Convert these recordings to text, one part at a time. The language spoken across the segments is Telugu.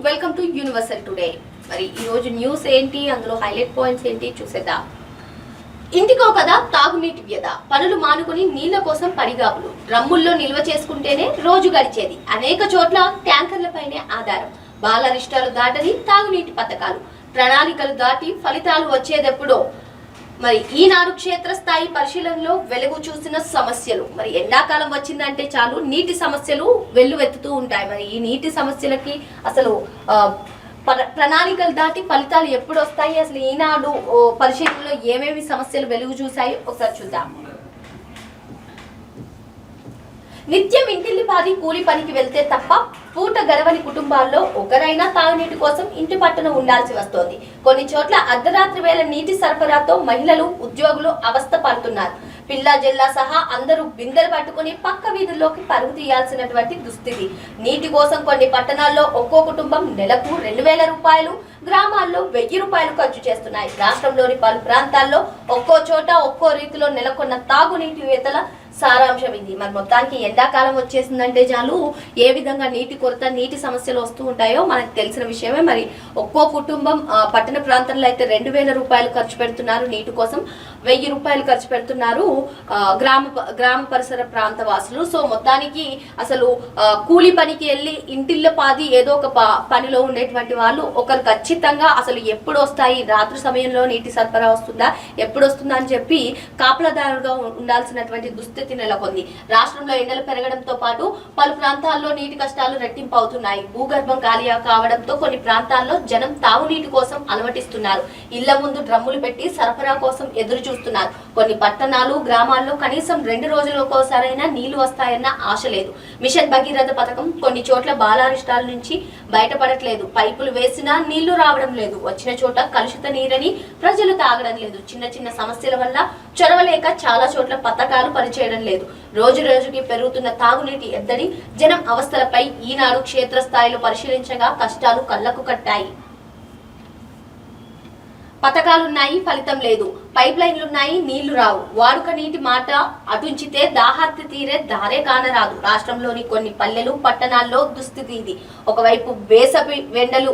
Welcome to universal today. మరి ఈ రోజు న్యూస్ ఏంటి, అందులో హైలైట్ పాయింట్స్ ఏంటి చూసేద్దాం. ఇంటికో కదా తాగునీటి వ్యధ, పనులు మానుకుని నీళ్ల కోసం పడిగాపులు, డ్రమ్ముల్లో నిల్వ చేసుకుంటేనే రోజు గడిచేది. అనేక చోట్ల ట్యాంకర్లపైనే ఆధారం. బాలరిష్టాలు దాటని తాగునీటి పథకాలు, ప్రణాళికలు దాటి ఫలితాలు వచ్చేదెప్పుడో. మరి ఈనాడు క్షేత్రస్థాయి పరిశీలనలో వెలుగు చూసిన సమస్యలు. మరి ఎండాకాలం వచ్చిందంటే చాలు నీటి సమస్యలు వెల్లువెత్తుతూ ఉంటాయి. మరి ఈ నీటి సమస్యలకి అసలు ప్రణాళికలు దాటి ఫలితాలు ఎప్పుడు వస్తాయి, అసలు ఈనాడు పరిశీలనలో ఏమేమి సమస్యలు వెలుగు చూసాయి ఒకసారి చూద్దాం. నిత్యం ఇంటిల్లిపాది కూలి పనికి వెళ్తే తప్ప పూట గడవని కుటుంబాల్లో ఒకరైనా తాగునీటి కోసం ఇంటి పట్టున ఉండాల్సి వస్తోంది. కొన్ని చోట్ల అర్ధరాత్రి వేళ నీటి సరఫరాతో మహిళలు, ఉద్యోగులు అవస్థ పడుతున్నారు. పిల్లా జిల్లా సహా అందరూ బిందెలు పట్టుకుని పక్క వీధుల్లోకి పరుగు తీయాల్సినటువంటి దుస్థితి. నీటి కోసం కొన్ని పట్టణాల్లో ఒక్కో కుటుంబం నెలకు 2000 రూపాయలు, గ్రామాల్లో 1000 రూపాయలు ఖర్చు చేస్తున్నాయి. రాష్ట్రంలోని పలు ప్రాంతాల్లో ఒక్కో చోట ఒక్కో రీతిలో నెలకొన్న తాగునీటి వేతల సారాంశం ఇది. మరి మొత్తానికి ఎండాకాలం వచ్చేసిందంటే చాలు ఏ విధంగా నీటి కొరత, నీటి సమస్యలు వస్తూ ఉంటాయో మనకు తెలిసిన విషయమే. మరి ఒక్కో కుటుంబం పట్టణ ప్రాంతంలో అయితే 2000 రూపాయలు ఖర్చు పెడుతున్నారు నీటి కోసం, 1000 రూపాయలు ఖర్చు పెడుతున్నారు గ్రామ పరిసర ప్రాంత వాసులు. సో మొత్తానికి అసలు కూలి పనికి వెళ్ళి ఇంటిల్ల పాది ఏదో ఒక పనిలో ఉండేటువంటి వాళ్ళు ఒకరు ఖచ్చితంగా అసలు ఎప్పుడు వస్తాయి, రాత్రి సమయంలో నీటి సరఫరా వస్తుందా, ఎప్పుడు వస్తుందా అని చెప్పి కాపలాదారుగా ఉండాల్సినటువంటి దుస్థితి నెలకొంది. రాష్ట్రంలో ఎండలు పెరగడంతో పాటు పలు ప్రాంతాల్లో నీటి కష్టాలు రెట్టింపు అవుతున్నాయి. భూగర్భం ఖాళీ కావడంతో కొన్ని ప్రాంతాల్లో జనం తాగునీటి కోసం అలమటిస్తున్నారు. ఇళ్ల ముందు డ్రమ్ములు పెట్టి సరఫరా కోసం ఎదురు చూస్తున్నారు. కొన్ని పట్టణాలు, గ్రామాల్లో కనీసం 2 రోజులకోసారైనా నీళ్లు వస్తాయన్న ఆశ లేదు. మిషన్ భగీరథ పథకం కొన్ని చోట్ల బాలారిష్టాల నుంచి బయటపడట్లేదు. పైపులు వేసినా నీళ్లు రావడం లేదు. వచ్చిన చోట కలుషిత నీరని ప్రజలు తాగడం లేదు. చిన్న చిన్న సమస్యల వల్ల చొరవలేక చాలా చోట్ల పథకాలు పనిచేయడం లేదు. రోజు రోజుకి పెరుగుతున్న తాగునీటి ఎద్దడి, జనం అవస్థలపై ఈనాడు క్షేత్రస్థాయిలో పరిశీలించగా కష్టాలు కళ్లకు కట్టాయి. పథకాలున్నాయి, ఫలితం లేదు. పైప్ లైన్లున్నాయి, నీళ్లు రావు. వాడుక నీటి మాట అటుంచితే దాహార్తి తీరే దారే కానరాదు. రాష్ట్రంలోని కొన్ని పల్లెలు, పట్టణాల్లో దుస్థితి ఇది. ఒకవైపు వేసవి వెండలు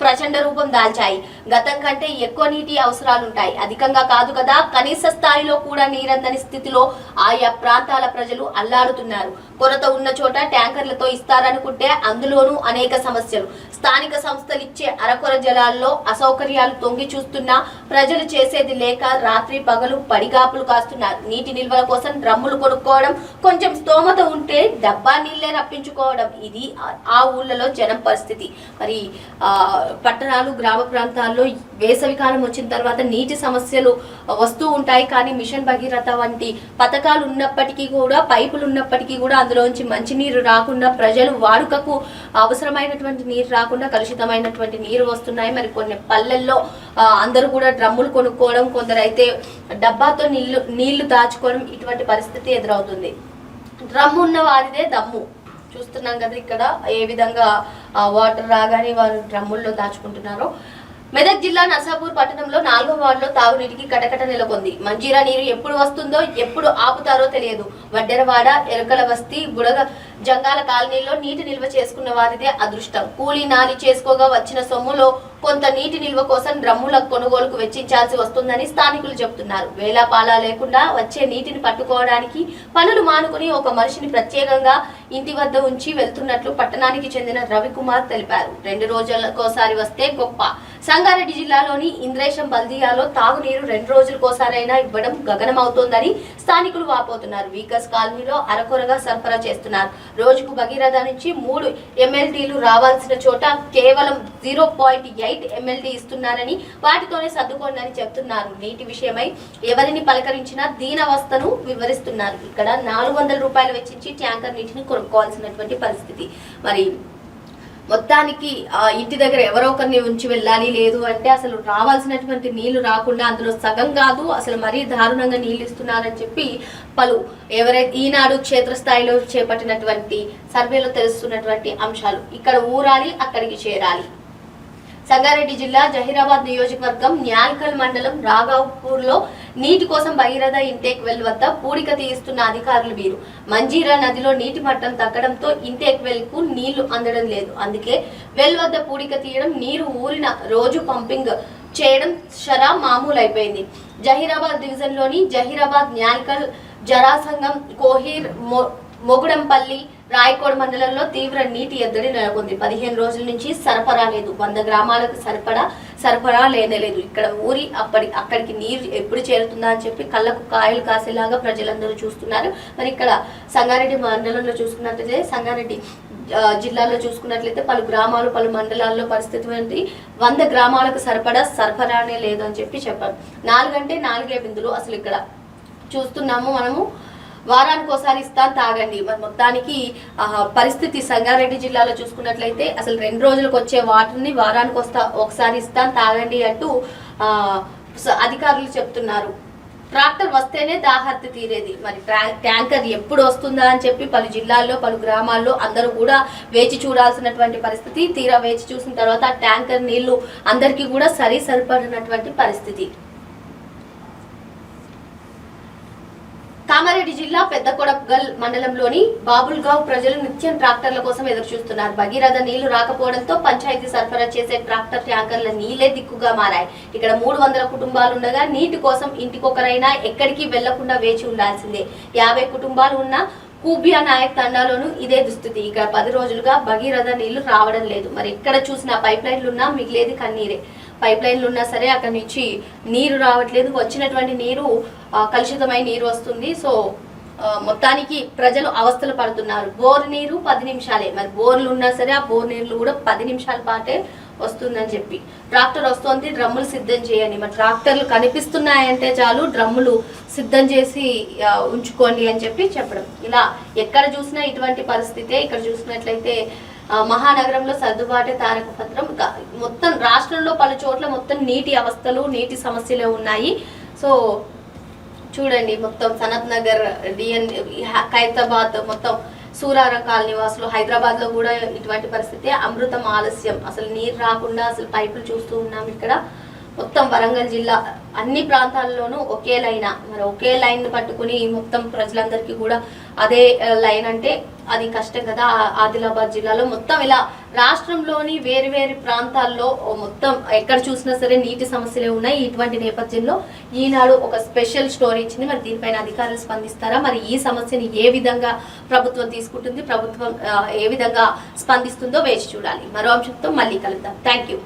ప్రచండ రూపం దాల్చాయి. గతం కంటే ఎక్కువ నీటి అవసరాలుంటాయి. అధికంగా కాదు కదా, కనీస స్థాయిలో కూడా నీరందని స్థితిలో ఆయా ప్రాంతాల ప్రజలు అల్లాడుతున్నారు. కొరత ఉన్న చోట ట్యాంకర్లతో ఇస్తారనుకుంటే అందులోనూ అనేక సమస్యలు. స్థానిక సంస్థలు ఇచ్చే అరకొర జలాల్లో అసౌకర్యాలు తొంగి చూస్తున్నా ప్రజలు చేసేది లేక రాత్రి పగలు పడిగాపులు కాస్తున్నారు. నీటి నిల్వల కోసం డ్రమ్ములు కొనుక్కోవడం, కొంచెం స్తోమత ఉంటే డబ్బా నీళ్లే రప్పించుకోవడం, ఇది ఆ ఊళ్ళలో జనం పరిస్థితి. మరి పట్టణాలు, గ్రామ ప్రాంతాల్లో వేసవి కాలం వచ్చిన తర్వాత నీటి సమస్యలు వస్తూ ఉంటాయి. కానీ మిషన్ భగీరథ వంటి పథకాలు ఉన్నప్పటికీ కూడా, పైపులు ఉన్నప్పటికీ కూడా అందులోంచి మంచినీరు రాకుండా, ప్రజలు వాడుకకు అవసరమైనటువంటి నీరు రాకుండా కలుషితమైనటువంటి నీరు వస్తున్నాయి. మరి కొన్ని పల్లెల్లో అందరూ కూడా డ్రమ్ములు కొనుక్కోవడం, కొందరైతే డబ్బాతో నీళ్లు దాచుకోవడం, ఇటువంటి పరిస్థితి ఎదురవుతుంది. డ్రమ్ము ఉన్న వారిదే దమ్ము. చూస్తున్నాం కదా ఇక్కడ ఏ విధంగా వాటర్ రాగానే వారు డ్రమ్ముల్లో దాచుకుంటున్నారో. మెదక్ జిల్లా నర్సాపూర్ పట్టణంలో 4వ వార్డులో తాగునీటికి కటకట నెలకొంది. మంజీరా నీరు ఎప్పుడు వస్తుందో, ఎప్పుడు ఆపుతారో తెలియదు. వడ్డెరవాడ, ఎరకల బస్తీ, బుడగ జంగాల కాలనీలో నీటి నిల్వ చేసుకున్న వారిదే అదృష్టం. కూలీ నాలి చేసుకోగా వచ్చిన సొమ్ములో కొంత నీటి నిల్వ కోసం డ్రమ్ముల కొనుగోలుకు వెచ్చించాల్సి వస్తుందని స్థానికులు చెబుతున్నారు. వేలాపాలా లేకుండా వచ్చే నీటిని పట్టుకోవడానికి పనులు మానుకుని ఒక మనిషిని ప్రత్యేకంగా ఇంటి వద్ద ఉంచి వెళ్తున్నట్లు పట్టణానికి చెందిన రవికుమార్ తెలిపారు. 2 రోజులకోసారి వస్తే గొప్ప. సంగారెడ్డి జిల్లాలోని ఇంద్రేశం బల్దియాలో తాగునీరు 2 రోజులకోసారైనా ఇవ్వడం గగనమవుతోందని స్థానికులు వాపోతున్నారు. వీకస్ కాలనీలో అరకొరగా సరఫరా చేస్తున్నారు. రోజుకు భగీరథ నుంచి 3 MLDలు రావాల్సిన చోట కేవలం 0.8 MLD ఇస్తున్నారని, వాటితోనే సర్దుకోండి చెప్తున్నారు. నీటి విషయమై ఎవరిని పలకరించినా దీనవస్థను వివరిస్తున్నారు. ఇక్కడ 400 రూపాయలు వెచ్చించి ట్యాంకర్ నీటిని కొనుక్కోవాల్సినటువంటి పరిస్థితి. మరి మొత్తానికి ఇంటి దగ్గర ఎవరో ఒకరిని ఉంచి వెళ్ళాలి, లేదు అంటే అసలు రావాల్సినటువంటి నీళ్లు రాకుండా అందులో సగం కాదు అసలు మరీ దారుణంగా నీళ్లు ఇస్తున్నారని చెప్పి పలు ఎవరైతే ఈనాడు క్షేత్రస్థాయిలో చేపట్టినటువంటి సర్వేలో తెలుస్తున్నటువంటి అంశాలు. ఇక్కడ ఊరాలి, అక్కడికి చేరాలి. సంగారెడ్డి జిల్లా జహీరాబాద్ నియోజకవర్గం న్యాల్కల్ మండలం రాఘవ్పూర్ లో నీటి కోసం భగీరథ ఇంటేక్ వెల్ వద్ద పూడిక తీయిస్తున్న అధికారులు వీరు. మంజీరా నదిలో నీటి మట్టం తగ్గడంతో ఇంటేక్ వెల్ కు నీళ్లు అందడం లేదు. అందుకే వెల్ వద్ద పూడిక తీయడం, నీరు ఊరిన రోజు పంపింగ్ చేయడం షరా మామూలు అయిపోయింది. జహీరాబాద్ డివిజన్ లోని జహీరాబాద్, న్యాల్కల్, జరాసంగం, కోహీర్, మొగుడంపల్లి, రాయకోడ్ మండలంలో తీవ్ర నీటి ఎద్దడి నెలకొంది. 15 రోజుల నుంచి సరఫరా లేదు. 100 గ్రామాలకు సరఫరా లేనేలేదు. ఇక్కడ ఊరి అక్కడికి నీరు ఎప్పుడు చేరుతుందా అని చెప్పి కళ్ళకు కాయలు కాసేలాగా ప్రజలందరూ చూస్తున్నారు. మరి ఇక్కడ సంగారెడ్డి మండలంలో చూసుకున్నట్లయితే, సంగారెడ్డి జిల్లాలో చూసుకున్నట్లయితే పలు గ్రామాలు, పలు మండలాల్లో పరిస్థితి ఏంటి, 100 గ్రామాలకు సరఫరానే లేదు అని చెప్పారు. 4 అంటే 4 బిందులు. అసలు ఇక్కడ చూస్తున్నాము మనము, వారానికి ఒకసారి ఇస్తాను తాగండి. మరి మొత్తానికి పరిస్థితి సంగారెడ్డి జిల్లాలో చూసుకున్నట్లయితే అసలు 2 రోజులకు వచ్చే వాటర్ని వారానికి ఒకసారి ఇస్తాను తాగండి అంటూ అధికారులు చెప్తున్నారు. ట్రాక్టర్ వస్తేనే దాహార్తి తీరేది. మరి ట్యాంకర్ ఎప్పుడు వస్తుందా అని చెప్పి పలు జిల్లాల్లో, పలు గ్రామాల్లో అందరూ కూడా వేచి చూడాల్సినటువంటి పరిస్థితి. తీరా వేచి చూసిన తర్వాత ట్యాంకర్ నీళ్లు అందరికీ కూడా సరిపడినటువంటి పరిస్థితి. కామారెడ్డి జిల్లా పెద్దకొడగల్ మండలంలోని బాబుల్గావ్ ప్రజలు నిత్యం ట్రాక్టర్ల కోసం ఎదురు చూస్తున్నారు. భగీరథ నీళ్లు రాకపోవడంతో పంచాయతీ సరఫరా చేసే ట్రాక్టర్ ట్యాంకర్ల నీళ్లే దిక్కుగా మారాయి. ఇక్కడ 300 కుటుంబాలుండగా నీటి కోసం ఇంటికొకరైనా ఎక్కడికి వెళ్లకుండా వేచి ఉండాల్సిందే. 50 కుటుంబాలు ఉన్న కూబియా నాయక్ తండాలోనూ ఇదే దుస్థితి. ఇక్కడ 10 రోజులుగా భగీరథ నీళ్లు రావడం లేదు. మరి ఎక్కడ చూసినా పైప్ లైన్లున్నా మిగిలేది కన్నీరే. పైప్ లైన్లు ఉన్నా సరే అక్కడి నుంచి నీరు రావట్లేదు. వచ్చినటువంటి నీరు కలుషితమై నీరు వస్తుంది. సో మొత్తానికి ప్రజలు అవస్థలు పడుతున్నారు. బోర్ నీరు 10 నిమిషాలే. మరి బోర్లు ఉన్నా సరే ఆ బోర్ నీళ్లు కూడా 10 నిమిషాల పాటే వస్తుందని చెప్పి ట్రాక్టర్ వస్తుంది, డ్రమ్ములు సిద్ధం చేయండి. మరి ట్రాక్టర్లు కనిపిస్తున్నాయంటే చాలు డ్రమ్ములు సిద్ధం చేసి ఉంచుకోండి అని చెప్పడం. ఇలా ఎక్కడ చూసినా ఇటువంటి పరిస్థితే. ఇక్కడ చూసినట్లయితే మహానగరంలో సర్దుబాటే తారక పత్రం. మొత్తం రాష్ట్రంలో పలు చోట్ల మొత్తం నీటి అవస్థలు, నీటి సమస్యలే ఉన్నాయి. సో చూడండి, మొత్తం సనత్ నగర్, ఖైరతాబాద్, మొత్తం సూరారం కాలనీ వాసులు, హైదరాబాద్ లో కూడా ఇటువంటి పరిస్థితి. అమృతం ఆలస్యం, అసలు నీరు రాకుండా అసలు పైపులు చూస్తూ ఉన్నాం. ఇక్కడ మొత్తం వరంగల్ జిల్లా అన్ని ప్రాంతాల్లోనూ ఒకే లైన్. మరి ఒకే లైన్ పట్టుకుని మొత్తం ప్రజలందరికీ కూడా అదే లైన్ అంటే అది కష్టం కదా. ఆదిలాబాద్ జిల్లాలో మొత్తం ఇలా రాష్ట్రంలోని వేరు ప్రాంతాల్లో మొత్తం ఎక్కడ చూసినా సరే నీటి సమస్యలే ఉన్నాయి. ఇటువంటి నేపథ్యంలో ఈనాడు ఒక స్పెషల్ స్టోరీ ఇచ్చింది. మరి దీనిపైన అధికారులు స్పందిస్తారా, మరి ఈ సమస్యని ఏ విధంగా ప్రభుత్వం తీసుకుంటుంది, ప్రభుత్వం ఏ విధంగా స్పందిస్తుందో వేచి చూడాలి. మరో అంశంతో మళ్ళీ కలుద్దాం. Thank you.